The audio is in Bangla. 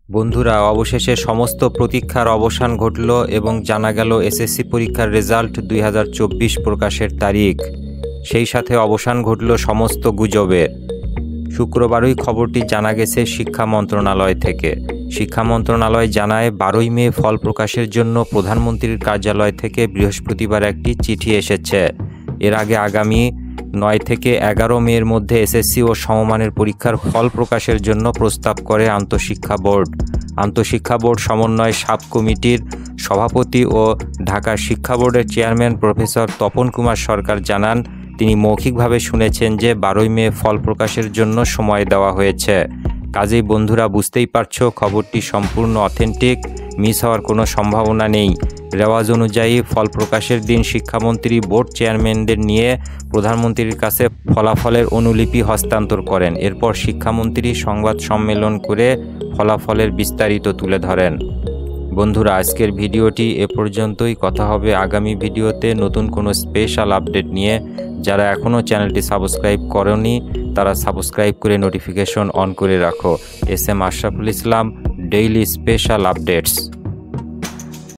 বন্ধুরা, অবশেষে সমস্ত প্রতীক্ষার অবসান ঘটল এবং জানা গেল এসএসসি পরীক্ষার রেজাল্ট 2024 প্রকাশের তারিখ। সেই সাথে অবসান ঘটল সমস্ত গুজবের। শুক্রবারই খবরটি জানা গেছে শিক্ষা মন্ত্রণালয় থেকে। শিক্ষা মন্ত্রণালয় জানায় 12ই মে ফল প্রকাশের জন্য প্রধানমন্ত্রীর কার্যালয় থেকে বৃহস্পতিবার একটি চিঠি এসেছে। এর আগে আগামী 9 থেকে 11 মের মধ্যে এসএসসি ও সমমানের পরীক্ষার ফল প্রকাশের জন্য প্রস্তাব করে আন্তঃশিক্ষা বোর্ড। আন্তঃশিক্ষা বোর্ড সমন্বয় সাব কমিটির সভাপতি ও ঢাকা শিক্ষা বোর্ডের চেয়ারম্যান প্রফেসর তপন কুমার সরকার জানান, তিনি মৌখিকভাবে শুনেছেন যে 12ই মে ফল প্রকাশের জন্য সময় দেওয়া হয়েছে। কাজেই বন্ধুরা, বুঝতেই পারছো খবরটি সম্পূর্ণ অথেন্টিক, মিস হওয়ার কোনো সম্ভাবনা নেই। রেওয়াজ অনুযায়ী ফল প্রকাশের দিন শিক্ষামন্ত্রী বোর্ড চেয়ারম্যানদের নিয়ে প্রধানমন্ত্রীর কাছে ফলাফলের অনুলিপি হস্তান্তর করেন। এরপর শিক্ষামন্ত্রী সংবাদ সম্মেলন করে ফলাফলের বিস্তারিত তুলে ধরেন। বন্ধুরা, আজকের ভিডিওটি এ পর্যন্তই। কথা হবে আগামী ভিডিওতে নতুন কোনো স্পেশাল আপডেট নিয়ে। যারা এখনও চ্যানেলটি সাবস্ক্রাইব করেনি তারা সাবস্ক্রাইব করে নোটিফিকেশন অন করে রাখো। S M Ashraful Islam, daily special updates.